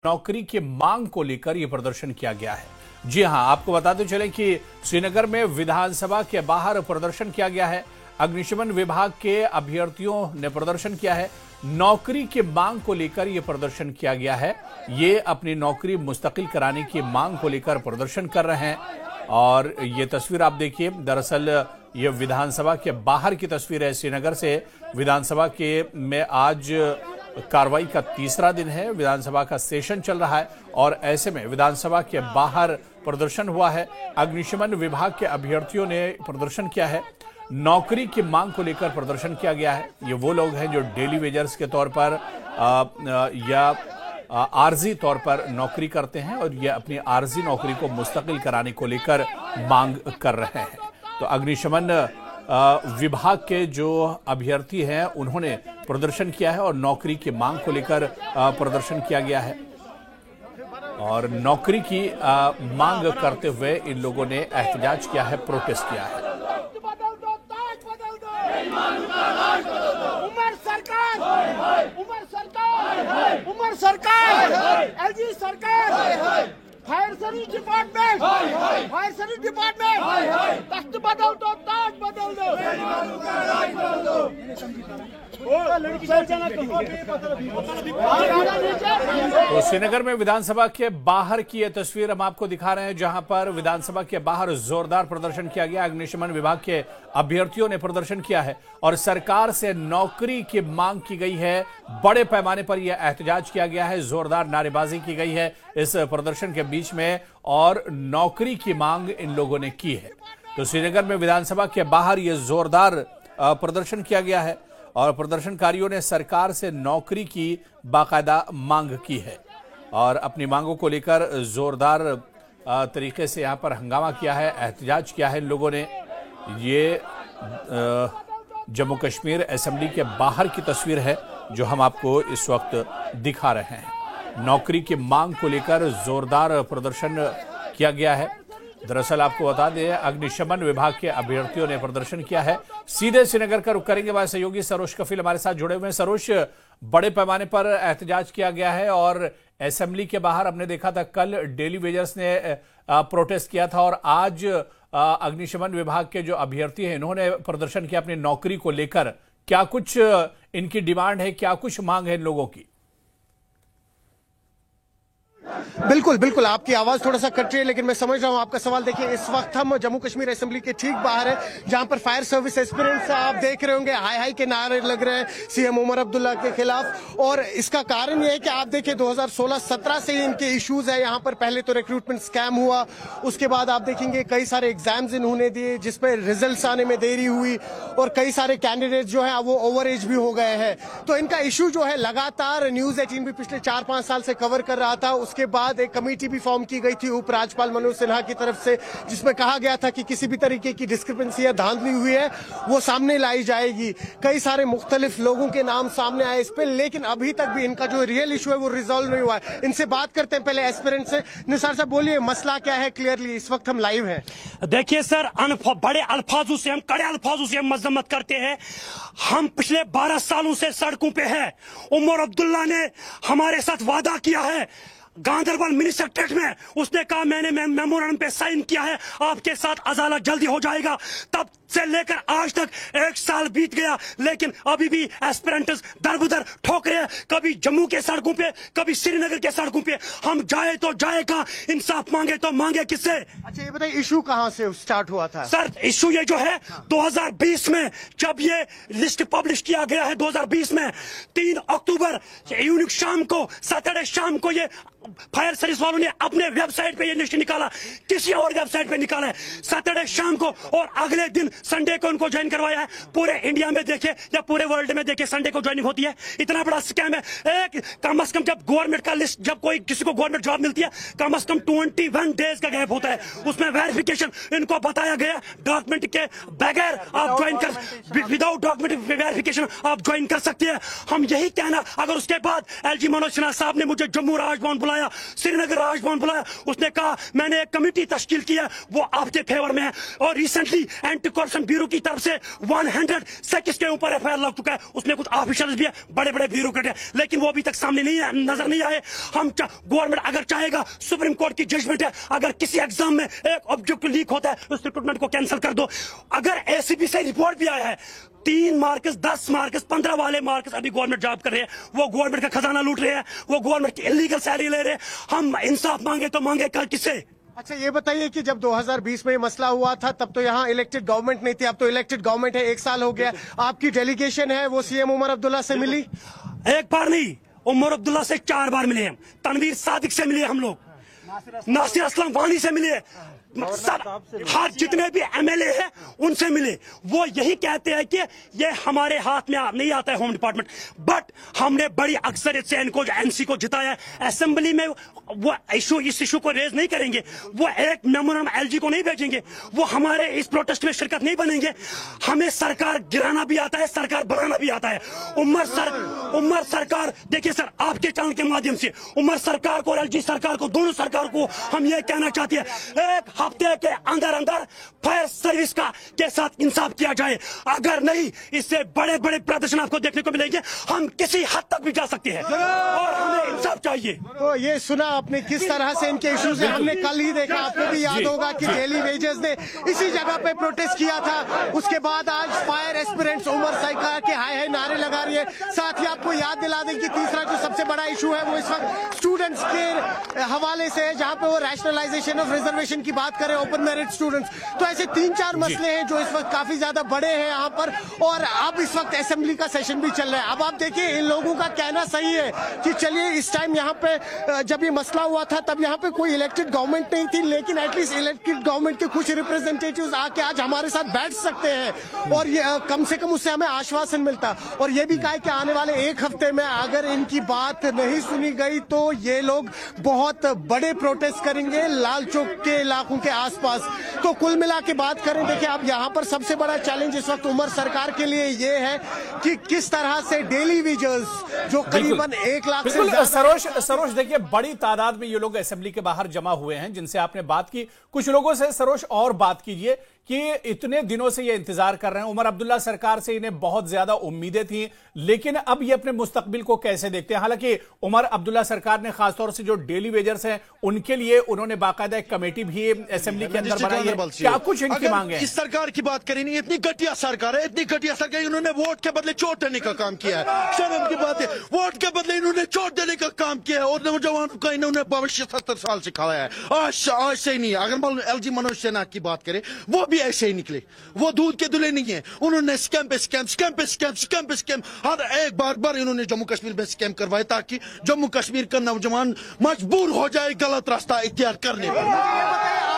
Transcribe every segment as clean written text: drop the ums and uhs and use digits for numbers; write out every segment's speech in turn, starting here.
नौकरी की मांग को लेकर यह प्रदर्शन किया गया है। जी हां, आपको बताते चलें कि श्रीनगर में विधानसभा के बाहर प्रदर्शन किया गया है। अग्निशमन विभाग के अभ्यर्थियों ने प्रदर्शन किया है। नौकरी की मांग को लेकर यह प्रदर्शन किया गया है। ये अपनी नौकरी मुस्तकिल कराने की मांग को लेकर प्रदर्शन कर रहे हैं। और ये तस्वीर आप देखिए, दरअसल ये विधानसभा के बाहर की तस्वीर है। श्रीनगर से विधानसभा के में आज कार्रवाई का तीसरा दिन है। विधानसभा का सेशन चल रहा है और ऐसे में विधानसभा के बाहर प्रदर्शन हुआ है। अग्निशमन विभाग के अभ्यर्थियों ने प्रदर्शन किया है। नौकरी की मांग को लेकर प्रदर्शन किया गया है। ये वो लोग हैं जो डेली वेजर्स के तौर पर या आर्जी तौर पर नौकरी करते हैं और ये अपनी आर्जी नौकरी को मुस्तकिल कराने को लेकर मांग कर रहे हैं। तो अग्निशमन विभाग के जो अभ्यर्थी हैं उन्होंने प्रदर्शन किया है और नौकरी की मांग को लेकर प्रदर्शन किया गया है। और नौकरी की मांग करते हुए इन लोगों ने एहतजाज किया है, प्रोटेस्ट किया है। उमर सरकार, एलजी सरकार, फायर सर्विस डिपार्टमेंट, तख्त बदल दो, ताज बदल दो। तो श्रीनगर में विधानसभा के बाहर की यह तस्वीर हम आपको दिखा रहे हैं, जहां पर विधानसभा के बाहर जोरदार प्रदर्शन किया गया। अग्निशमन विभाग के अभ्यर्थियों ने प्रदर्शन किया है और सरकार से नौकरी की मांग की गई है। बड़े पैमाने पर यह एहतजाज किया गया है, जोरदार नारेबाजी की गई है इस प्रदर्शन के बीच में और नौकरी की मांग इन लोगों ने की है। तो श्रीनगर में विधानसभा के बाहर यह जोरदार प्रदर्शन किया गया है और प्रदर्शनकारियों ने सरकार से नौकरी की बाकायदा मांग की है और अपनी मांगों को लेकर जोरदार तरीके से यहां पर हंगामा किया है, एहतजाज किया है इन लोगों ने। ये जम्मू कश्मीर असेंबली के बाहर की तस्वीर है जो हम आपको इस वक्त दिखा रहे हैं। नौकरी की मांग को लेकर जोरदार प्रदर्शन किया गया है। दरअसल आपको बता दें, अग्निशमन विभाग के अभ्यर्थियों ने प्रदर्शन किया है। सीधे श्रीनगर का रुख करेंगे, हमारे सहयोगी सरोज कफील हमारे साथ जुड़े हुए हैं। सरोज, बड़े पैमाने पर एहतजाज किया गया है और असेंबली के बाहर हमने देखा था कल डेली वेजर्स ने प्रोटेस्ट किया था और आज अग्निशमन विभाग के जो अभ्यर्थी हैं इन्होंने प्रदर्शन किया अपनी नौकरी को लेकर। क्या कुछ इनकी डिमांड है, क्या कुछ मांग है इन लोगों की? बिल्कुल बिल्कुल, आपकी आवाज थोड़ा सा कट रही है लेकिन मैं समझ रहा हूं आपका सवाल। देखिए, इस वक्त हम जम्मू कश्मीर असेंबली के ठीक बाहर है जहां पर फायर सर्विस एस्पिरेंट्स आप देख रहे होंगे हाई हाई के नारे लग रहे हैं सीएम उमर अब्दुल्ला के खिलाफ। और इसका कारण यह है कि आप देखिए 2016-17 से इनके इश्यूज है। यहाँ पर पहले तो रिक्रूटमेंट स्कैम हुआ, उसके बाद आप देखेंगे कई सारे एग्जाम्स इन्होंने दिए जिसमें रिजल्ट आने में देरी हुई और कई सारे कैंडिडेट जो है वो ओवर एज भी हो गए हैं। तो इनका इशू जो है लगातार न्यूज 18 भी पिछले 4-5 साल से कवर कर रहा था। उसके बाद एक कमेटी भी फॉर्म की गई थी उपराज्यपाल मनोज सिन्हा की तरफ से जिसमें कहा गया था कि किसी भी तरीके की डिस्क्रिपेंसी या धांधली हुई है वो सामने लाई जाएगी। कई सारे मुख्तलिफ लोगों के नाम सामने आए इस पे, लेकिन अभी तक भी इनका जो रियल इशू है वो रिजॉल्व नहीं हुआ है। इनसे बात करते हैं पहले एस्पिरेंट से। निसार साहब, बोलिए मसला क्या है क्लियरली, इस वक्त हम लाइव हैं। देखिए सर, बड़े अल्फाजों से हम, कड़े अल्फाजों से हम मजम्मत करते हैं। हम पिछले 12 सालों से सड़कों पे हैं। उमर अब्दुल्ला ने हमारे साथ वादा किया है गांधरबल मिनी सेक्रेटरीट में, उसने कहा मैंने मेमोरेंडम पे साइन किया है, आपके साथ अदालत जल्दी हो जाएगा। तब से लेकर आज तक 1 साल बीत गया लेकिन अभी भी एस्पिरेंट्स दरबदर ठोक रहे हैं, कभी जम्मू के सड़कों पे, कभी श्रीनगर के सड़कों पे। हम जाए तो जाए कहां, इंसाफ मांगे तो मांगे किससे? अच्छा, ये बताइए इशू कहां से स्टार्ट हुआ था? सर, इशू ये जो है 2020 में जब ये लिस्ट पब्लिश किया गया है 2020 में 3 अक्टूबर यूनिक शाम को, सैटरडे शाम को ये फायर सर्विस वालों ने अपने वेबसाइट पे ये लिस्ट निकाला, किसी और वेबसाइट पे निकाला है सैटरडे शाम को और अगले दिन संडे को उनको ज्वाइन करवाया है। पूरे इंडिया में देखे या पूरे वर्ल्ड में देखे संडे को ज्वाइनिंग होती है। इतना बड़ा स्कैम है। एक कम से कम जब गवर्नमेंट का लिस्ट, जब कोई किसी को गवर्नमेंट जॉब मिलती है कम से कम 21 डेज का गैप होता है, उसमें वेरिफिकेशन इनको बताया गया डॉक्यूमेंट के बगैर आप ज्वाइन कर, विदाउट डॉक्यूमेंट वेरिफिकेशन आप ज्वाइन कर सकते हैं। हम यही कहना, अगर उसके बाद एलजी मनोज सिन्हा साहब ने मुझे जम्मू राजभवन बुलाया, श्रीनगर राजभवन बुलाया, उसने कहा मैंने एक कमेटी तश्कील की है, वो आपके फेवर में है। और रिसेंटली एंटी करप्शन ब्यूरो की तरफ से 106 के ऊपर एफआईआर लग चुका है, उसमें कुछ ऑफिशियल्स भी है, बड़े बड़े ब्यूरोक्रेट है, लेकिन वो अभी तक सामने नहीं नजर नहीं आए। हम गवर्नमेंट अगर चाहेगा, सुप्रीम कोर्ट की जजमेंट है, अगर किसी एग्जाम में एक ऑब्जेक्ट लीक होता है उस रिक्रूटमेंट को कैंसिल कर दो। अगर एसीबी से रिपोर्ट भी आया है 3 मार्क्स 10 मार्क्स 15 वाले मार्क्स अभी गवर्नमेंट जॉब कर रहे हैं, वो गवर्नमेंट का खजाना लूट रहे हैं, वो गवर्नमेंट की इलीगल सैलरी ले रहे हैं। हम इंसाफ मांगे तो मांगे कल किससे? अच्छा ये बताइए कि जब 2020 में ये मसला हुआ था तब तो यहाँ इलेक्टेड गवर्नमेंट नहीं थी, अब तो इलेक्टेड गवर्नमेंट है, 1 साल हो गया, आपकी डेलीगेशन है वो सीएम उमर अब्दुल्ला से मिली? एक बार नहीं, उमर अब्दुल्ला से 4 बार मिले हम, तनवीर सादिक से मिले हम लोग, नासिर असलम वानी से मिले, हर जितने भी एमएलए हैं उनसे मिले। वो यही कहते हैं कि ये हमारे हाथ में नहीं आता है होम डिपार्टमेंट, बट हमने बड़ी अक्सरियत से इनको एनसी को जिताया। असेंबली में वो इस इशू को रेज नहीं करेंगे, वो एक मेमोरेंडम एलजी को नहीं भेजेंगे, वो हमारे इस प्रोटेस्ट में शिरकत नहीं बनेंगे। हमें सरकार गिराना भी आता है, सरकार बनाना भी आता है। उमर सरकार देखिए सर, आपके चैनल के माध्यम से उमर सरकार को और एलजी सरकार को, दोनों सरकार को हम ये कहना चाहते हैं, एक हफ्ते के अंदर अंदर फायर सर्विस के साथ इंसाफ किया जाए। अगर नहीं, इससे बड़े बड़े प्रदर्शन आपको देखने को मिलेंगे, हम किसी हद तक भी जा सकते हैं और हमें इंसाफ चाहिए। तो ये सुना आपने किस तरह से इनके इश्यूज है, हमने कल ही देखा, आपको भी याद होगा कि डेली वेजेस ने इसी जगह पे प्रोटेस्ट किया था, उसके बाद आज फायर एस्पिरेंट्स उमर सरकार के हाय हाय नारे लगा रही है। साथ ही आपको याद दिला दें कि तीसरा जो सबसे बड़ा इशू है वो इस वक्त स्टूडेंट्स के हवाले से है, जहां पे वो रैशनलाइजेशन ऑफ रिजर्वेशन की बात करें, ओपन मेरिट स्टूडेंट्स। तो ऐसे 3-4 मसले हैं जो इस वक्त काफी ज्यादा बड़े हैं यहाँ पर, और अब इस वक्त असेंबली का सेशन भी चल रहा है। अब आप देखिए, इन लोगों का कहना सही है कि चलिए इस टाइम यहाँ पे जब ये मसला हुआ था तब यहाँ पे कोई इलेक्टेड गवर्नमेंट नहीं थी, लेकिन एटलीस्ट इलेक्टेड गवर्नमेंट के कुछ रिप्रेजेंटेटिव्स आके आज हमारे साथ बैठ सकते हैं और ये कम से कम उससे हमें आश्वासन मिलता। और ये भी कहा कि आने वाले 1 हफ्ते में अगर इनकी बात नहीं सुनी गई तो ये लोग बहुत बड़े प्रोटेस्ट करेंगे लाल चौक के इलाकों के आसपास। तो कुल मिला के बात करें, देखिए अब यहाँ पर सबसे बड़ा चैलेंज इस वक्त उमर सरकार के लिए ये है कि किस तरह से डेली वेजर्स जो करीबन 1 लाख से सरोज देखिए, बड़ी तादाद में ये लोग असेंबली के बाहर जमा हुए हैं जिनसे आपने बात की। कुछ लोगों से सरोज और बात कीजिए कि इतने दिनों से ये इंतजार कर रहे हैं, उमर अब्दुल्ला सरकार से इन्हें बहुत ज्यादा उम्मीदें थी, लेकिन अब ये अपने मुस्तकबिल को कैसे देखते हैं? हालांकि उमर अब्दुल्ला सरकार ने खासतौर से जो डेली वेजर्स हैं उनके लिए उन्होंने बाकायदा एक कमेटी भी असेंबली के अंदर बनाई है, क्या कुछ इनकी मांगे हैं? इस सरकार की बात करें, नहीं इतनी घटिया सरकार है, इतनी घटिया सरकार, इन्होंने वोट के बदले चोट देने का काम किया है। शर्म की बात है, वोट के बदले इन्होंने चोट देने का काम किया है और नौजवानों का इन्होंने भविष्य 70 साल से खाया है। आज से ही नहीं, अगर एलजी मनोज सिन्हा की बात करें, वो भी ऐसे ही निकले, वो दूध के दूल्हे नहीं है। उन्होंने स्कैम पे स्कैम, स्कैम पे स्कैम, स्कैम पे स्कैम, हर एक बार इन्होंने जम्मू कश्मीर में स्कैम करवाए ताकि जम्मू कश्मीर का नौजवान मजबूर हो जाए गलत रास्ता इख्तियार करने पर।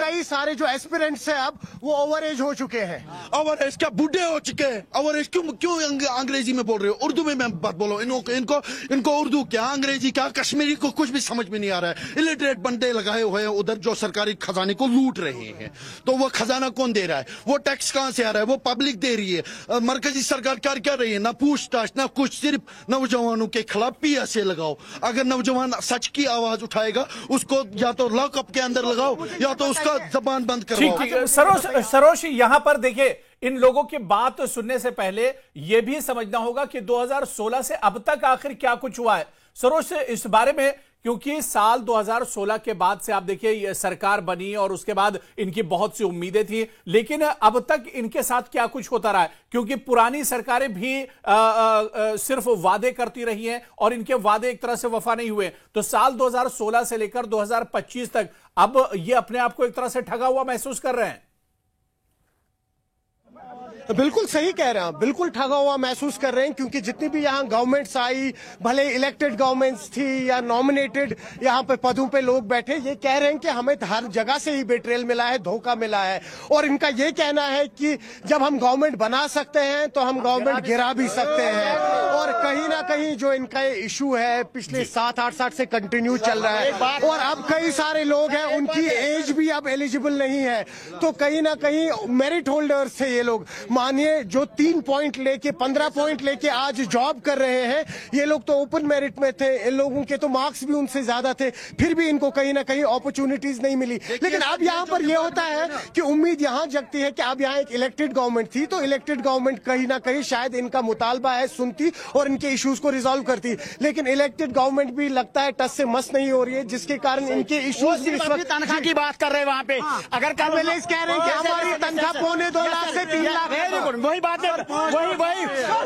कई सारे जो एस्पिरेंट्स हैं अब वो ओवर एज हो चुके हैं, ओवर एज क्या, बूढ़े हो चुके हैं। ओवर एज क्यों अंग्रेजी में बोल रहे हो? उर्दू में मैं बात बोलो, इनको उर्दू क्या, अंग्रेजी क्या, कश्मीरी को कुछ भी समझ में नहीं आ रहा है। इलिटरेट बंदे लगाए हुए हैं उधर जो सरकारी खजाने को लूट रहे हैं। तो वो खजाना कौन दे रहा है? वो टैक्स कहां से आ रहा है? वो पब्लिक दे रही है। मरकजी सरकार क्या कर रही है? ना पूछताछ ना कुछ, सिर्फ नौजवानों के खिलाफ PSA लगाओ। अगर नौजवान सच की आवाज उठाएगा उसको या तो लॉकअप के अंदर लगाओ या तो उसका जबान बंद करवाओ। सरोज यहां पर देखिए, इन लोगों की बात सुनने से पहले यह भी समझना होगा कि 2016 से अब तक आखिर क्या कुछ हुआ है। सरोज इस बारे में, क्योंकि साल 2016 के बाद से आप देखिए ये सरकार बनी और उसके बाद इनकी बहुत सी उम्मीदें थी, लेकिन अब तक इनके साथ क्या कुछ होता रहा है? क्योंकि पुरानी सरकारें भी सिर्फ वादे करती रही हैं और इनके वादे एक तरह से वफा नहीं हुए। तो साल 2016 से लेकर 2025 तक अब ये अपने आप को एक तरह से ठगा हुआ महसूस कर रहे हैं। बिल्कुल सही कह रहे हैं, बिल्कुल ठगा हुआ महसूस कर रहे हैं, क्योंकि जितनी भी यहाँ गवर्नमेंट्स आई, भले इलेक्टेड गवर्नमेंट्स थी या नॉमिनेटेड यहाँ पे पदों पे लोग बैठे, ये कह रहे हैं कि हमें हर जगह से ही बेट्रेल मिला है, धोखा मिला है। और इनका ये कहना है कि जब हम गवर्नमेंट बना सकते हैं तो हम गवर्नमेंट गिरा भी सकते हैं। और कहीं ना कहीं जो इनका इशू है पिछले 7-8 साल से कंटिन्यू चल रहा है, और अब कई सारे लोग हैं उनकी एज भी अब एलिजिबल नहीं है, तो कहीं ना कहीं मेरिट होल्डर्स थे ये लोग, मानिए जो 3 पॉइंट लेके 15 पॉइंट लेके आज जॉब कर रहे हैं, ये लोग तो ओपन मेरिट में थे, इन लोगों के तो मार्क्स भी उनसे ज्यादा थे, फिर भी इनको कहीं ना कहीं अपॉर्चुनिटीज नहीं मिली। लेकिन अब यहाँ पर यह होता है कि उम्मीद यहाँ जगती है कि अब यहाँ एक इलेक्टेड गवर्नमेंट थी, तो इलेक्टेड गवर्नमेंट कहीं ना कहीं शायद इनका मुतालबा है सुनती और इनके इश्यूज को रिजॉल्व करती। लेकिन इलेक्टेड गवर्नमेंट भी लगता है टस से मस नहीं हो रही है, जिसके कारण इनके इश्यूज तनख्वाह की बात कर रहे हैं वहाँ पे। अगर कल कह रहे हैं कि हमारी तनख्वाह 2.25 लाख से 3 लाख।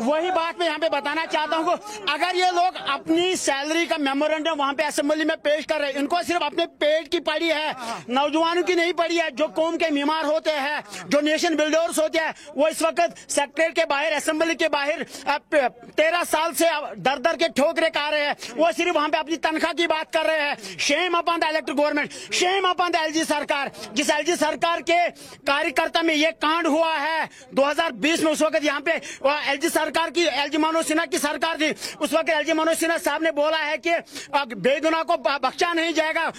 वही बात मैं यहाँ पे बताना चाहता हूँ। अगर ये लोग अपनी सैलरी का मेमोरेंडम वहाँ पे असेंबली में पेश कर रहे हैं, इनको सिर्फ अपने पेट की पड़ी है, नौजवानों की नहीं पड़ी है। जो कौम के मीमार होते हैं, जो नेशन बिल्डर्स होते हैं, वो इस वक्त सेक्रेटरीट के बाहर, असेंबली के बाहर 13 साल से दर दर के ठोकरे खा रहे हैं। वो सिर्फ वहाँ पे अपनी तनख्वाह की बात कर रहे हैं। Shame upon the elected government, shame upon the LG सरकार। जिस एलजी सरकार के कार्यकर्ता में ये कांड हुआ है 2020 में, उस वक्त यहाँ पे एलजी सरकार की, एलजी मनोज सिन्हा की सरकार थी। उस वक्त एलजी मनोज सिन्हा साहब ने बोला है कि बेगुनाह को बख्शा नहीं जाएगा,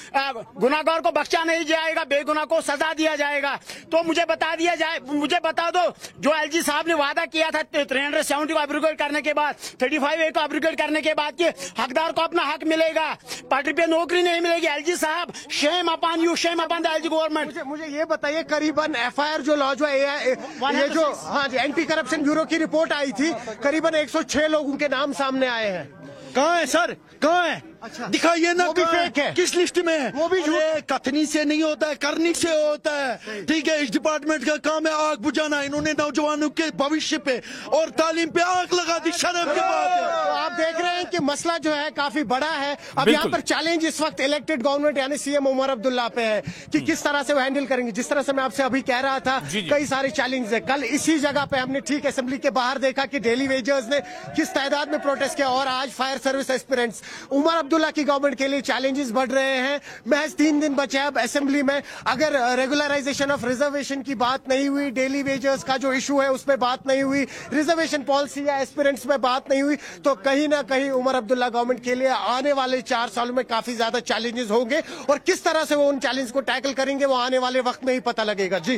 गुनाहगार को बख्शा नहीं जाएगा, बेगुनाह को सजा दिया जाएगा। तो मुझे बता दो, जो एलजी साहब ने वादा किया था 370 को एब्रोगेट करने के बाद, 35A को एब्रोगेट करने के बाद कि हकदार को अपना हक मिलेगा, पार्टी पे नौकरी नहीं मिलेगी। एलजी साहब, shame upon you, shame upon the LG government. मुझे ये बताइए, करीबन FIR जो लॉन्च हुआ, ये जो एंटी करप्शन ब्यूरो की रिपोर्ट आई थी, करीबन 106 लोगों के नाम सामने आए हैं। कहाँ है सर, कहाँ है? अच्छा, दिखाइए ना, वो भी फेक है। किस लिस्ट में है? वो भी कथनी से नहीं होता है, करनी से होता है। ठीक है, इस डिपार्टमेंट का काम है आग बुझाना। इन्होंने नौजवानों के भविष्य पे और तालीम पे आग लगा दी। शर्म की बात है। तो आप देख रहे हैं कि मसला जो है काफी बड़ा है। अब यहाँ पर चैलेंज इस वक्त इलेक्टेड गवर्नमेंट यानी CM उमर अब्दुल्ला पे है कि किस तरह से वो हैंडल करेंगे। जिस तरह से मैं आपसे अभी कह रहा था, कई सारे चैलेंज है। कल इसी जगह पे हमने ठीक असेंबली के बाहर देखा कि डेली वेजर्स ने किस तादाद में प्रोटेस्ट किया, और आज fire service aspirants Omar Abdullah की गवर्नमेंट के लिए चैलेंजेस बढ़ रहे हैं। महज 3 दिन बचे अब असेंबली में। अगर रेगुलराइजेशन ऑफ रिजर्वेशन की बात नहीं हुई, डेली वेजर्स का जो इशू है उस पर बात नहीं हुई, रिजर्वेशन पॉलिसी या एस्पिरेंट्स में बात नहीं हुई, तो कहीं ना कहीं उमर अब्दुल्ला गवर्नमेंट के लिए आने वाले 4 सालों में काफी ज्यादा चैलेंजेस होंगे। और किस तरह से वो उन चैलेंज को टैकल करेंगे, वो आने वाले वक्त में ही पता लगेगा। जी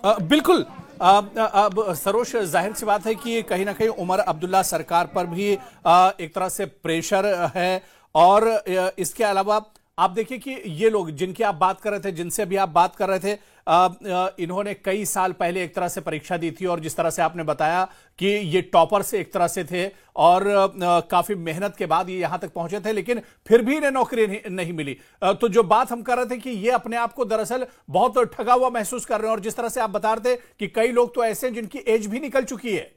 बिल्कुल। अब सरोज, जाहिर सी बात है कि कहीं ना कहीं उमर अब्दुल्ला सरकार पर भी एक तरह से प्रेशर है। और इसके अलावा आप देखिए कि ये लोग जिनकी आप बात कर रहे थे, जिनसे अभी आप बात कर रहे थे, इन्होंने कई साल पहले एक तरह से परीक्षा दी थी, और जिस तरह से आपने बताया कि ये टॉपर से एक तरह से थे, और काफी मेहनत के बाद ये यहां तक पहुंचे थे, लेकिन फिर भी इन्हें नौकरी नहीं मिली। तो जो बात हम कर रहे थे कि ये अपने आप को दरअसल बहुत ठगा हुआ महसूस कर रहे हैं, और जिस तरह से आप बता रहे थे कि कई लोग तो ऐसे हैं जिनकी एज भी निकल चुकी है।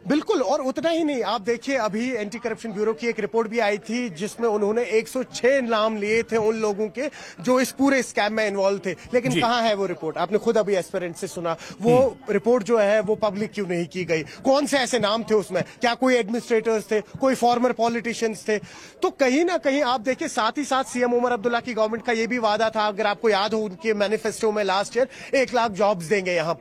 बिल्कुल, और उतना ही नहीं, आप देखिए अभी एंटी करप्शन ब्यूरो की एक रिपोर्ट भी आई थी जिसमें उन्होंने 106 नाम लिए थे उन लोगों के जो इस पूरे स्कैम में इन्वॉल्व थे। लेकिन कहां है वो रिपोर्ट? आपने खुद अभी एस्पिरेंट से सुना, वो रिपोर्ट जो है वो पब्लिक क्यों नहीं की गई? कौन से ऐसे नाम थे उसमें? क्या कोई एडमिनिस्ट्रेटर्स थे, कोई फॉर्मर पॉलिटिशियंस थे? तो कहीं ना कहीं आप देखिए, साथ ही साथ CM उमर अब्दुल्ला की गवर्नमेंट का ये भी वादा था, अगर आपको याद हो उनके मैनिफेस्टो में लास्ट ईयर 1 लाख जॉब्स देंगे। यहां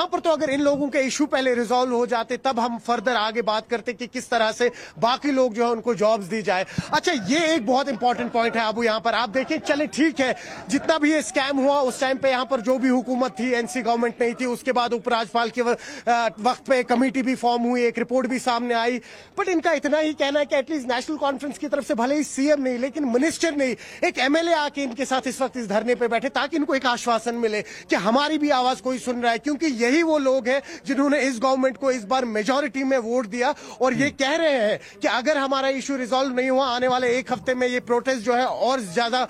पर तो अगर इन लोगों के इशू पहले रिजॉल्व हो जाते, तब हम फर्दर आगे बात करते कि किस तरह से बाकी लोग जो है उनको जॉब्स दी जाए। अच्छा, ये एक बहुत इंपॉर्टेंट पॉइंट है। अब यहाँ पर आप देखिए, चले ठीक है, जितना भी ये स्कैम हुआ उस टाइम पे यहाँ पर जो भी हुकूमत थी, NC गवर्नमेंट नहीं थी, उसके बाद उपराज्यपाल के वक्त पे कमेटी भी फॉर्म हुई, एक रिपोर्ट भी सामने आई। बट इनका इतना ही कहना है कि एटलीस्ट नेशनल कॉन्फ्रेंस की तरफ से भले ही CM नहीं, लेकिन मिनिस्टर नहीं, एक MLA आके इनके साथ इस वक्त इस धरने पे बैठे, ताकि इनको एक आश्वासन मिले कि हमारी भी आवाज कोई सुन रहा है। क्योंकि यही वो लोग हैं जिन्होंने इस गवर्नमेंट को इस बार मेजॉरिटी में वोट दिया, और ये कह रहे हैं कि अगर हमारा इशू रिजॉल्व नहीं हुआ, आने वाले 1 हफ्ते में ये प्रोटेस्ट जो है और ज्यादा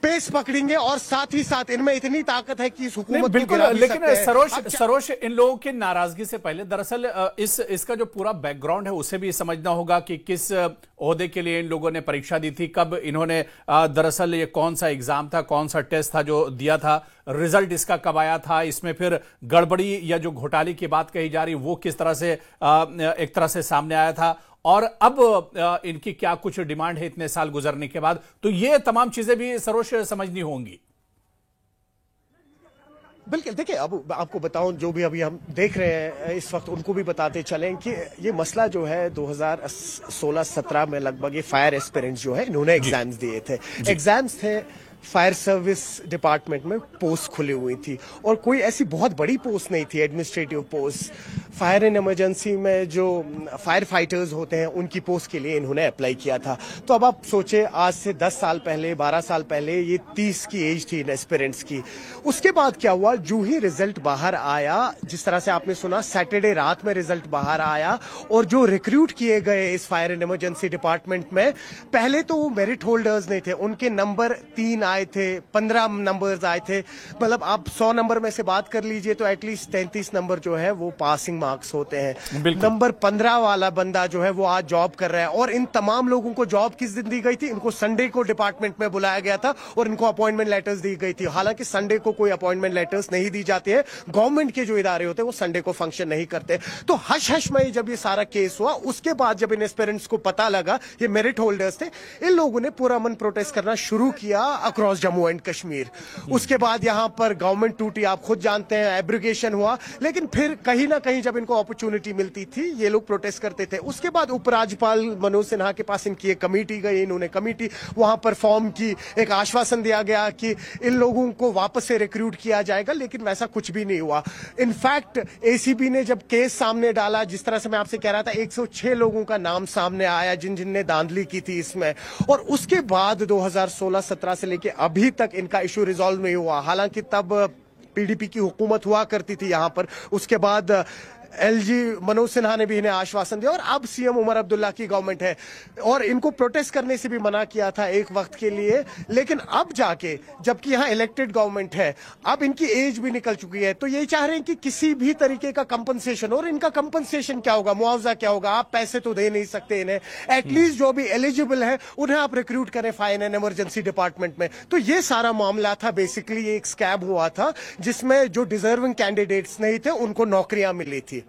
पेस पकड़ेंगे, और साथ ही साथ इनमें इतनी ताकत है कि इस हुकूमत को गिरा भी सकते हैं। लेकिन सरोज, इन लोगों की नाराजगी से पहले दरअसल इसका जो पूरा बैकग्राउंड है उसे भी समझना होगा कि किस ओहदे के लिए इन लोगों ने परीक्षा दी थी, कब इन्होंने दरअसल ये कौन सा एग्जाम था, कौन सा टेस्ट था जो दिया था, रिजल्ट इसका कब आया था, इसमें फिर गड़बड़ी या जो घोटाले की बात कही जा रही वो किस तरह से एक तरह से सामने आया था, और अब इनकी क्या कुछ डिमांड है इतने साल गुजरने के बाद। तो ये तमाम चीजें भी सरोज समझनी होंगी। बिल्कुल, देखिए अब आपको बताऊं, जो भी अभी हम देख रहे हैं इस वक्त, उनको भी बताते चलें कि ये मसला जो है 2016-17 में लगभग ये फायर एस्पिरेंट्स जो है इन्होंने एग्जाम्स दिए थे। एग्जाम्स थे, फायर सर्विस डिपार्टमेंट में पोस्ट खुली हुई थी और कोई ऐसी बहुत बड़ी पोस्ट नहीं थी, administrative post. Fire and emergency में जो फायर फाइटर्स होते हैं उनकी पोस्ट के लिए इन्होंने अप्लाई किया था। तो अब आप सोचे, आज से 10 साल पहले, 12 साल पहले ये 30 की एज थी इन एस्पिरेंट्स की। उसके बाद क्या हुआ, जो ही रिजल्ट बाहर आया, जिस तरह से आपने सुना सैटरडे रात में रिजल्ट बाहर आया, और जो रिक्रूट किए गए इस फायर एंड इमरजेंसी डिपार्टमेंट में, पहले तो वो मेरिट होल्डर्स नहीं थे, उनके नंबर 3 आए थे, 15 नंबर्स आए थे। मतलब आप 100 नंबर में से बात कर लीजिए तो एटलीस्ट 33 नंबर जो है वो पासिंग मार्क्स होते हैं। नंबर 15 वाला बंदा जो है वो आज जॉब कर रहा है, और इन तमाम लोगों को जॉब किस दिन दी गई थी? इनको संडे को डिपार्टमेंट में बुलाया गया था और इनको अपॉइंटमेंट लेटर्स दी गई थी। हालांकि संडे को कोई अपॉइंटमेंट लेटर्स नहीं दी जाती है, गवर्नमेंट के जो इदारे होते हैं वो संडे को फंक्शन नहीं करते। तो हश हश में जब ये सारा केस हुआ, उसके बाद जब इन एस्पिरेंट्स को पता लगा ये मेरिट होल्डर्स थे, इन लोगों ने पूरा मन प्रोटेस्ट करना शुरू किया अक्रॉस जम्मू एंड कश्मीर। उसके बाद यहां पर गवर्नमेंट टूटी, आप खुद जानते हैं, एब्रिगेशन हुआ, लेकिन फिर कहीं ना कहीं जब इनको अपॉर्चुनिटी मिलती थी ये लोग प्रोटेस्ट करते थे। उसके बाद उपराज्यपाल मनोज सिन्हा के पास इनकी एक कमेटी गई, इन्होंने कमेटी वहां पर फॉर्म की, एक आश्वासन दिया गया कि इन लोगों को वापस से रिक्रूट किया जाएगा, लेकिन वैसा कुछ भी नहीं हुआ। इनफैक्ट एसीबी ने जब केस सामने डाला, जिस तरह से मैं आपसे कह रहा था, 106 लोगों का नाम सामने आया जिनने धांधली की थी इसमें, और उसके बाद 2016-17 से लेके अभी तक इनका इशू रिजॉल्व नहीं हुआ। हालांकि तब पीडीपी की हुकूमत हुआ करती थी यहां पर। उसके बाद एलजी मनोज सिन्हा ने भी इन्हें आश्वासन दिया, और अब सीएम उमर अब्दुल्ला की गवर्नमेंट है, और इनको प्रोटेस्ट करने से भी मना किया था एक वक्त के लिए। लेकिन अब जाके, जबकि यहाँ इलेक्टेड गवर्नमेंट है, अब इनकी एज भी निकल चुकी है, तो यही चाह रहे हैं कि किसी भी तरीके का कंपनसेशन, और इनका कंपनसेशन क्या होगा, मुआवजा क्या होगा? आप पैसे तो दे नहीं सकते इन्हें, एटलीस्ट जो भी एलिजिबल है उन्हें आप रिक्रूट करें फायर एंड इमरजेंसी डिपार्टमेंट में। तो ये सारा मामला था, बेसिकली एक स्कैम हुआ था जिसमें जो डिजर्विंग कैंडिडेट्स नहीं थे उनको नौकरियां मिली थी।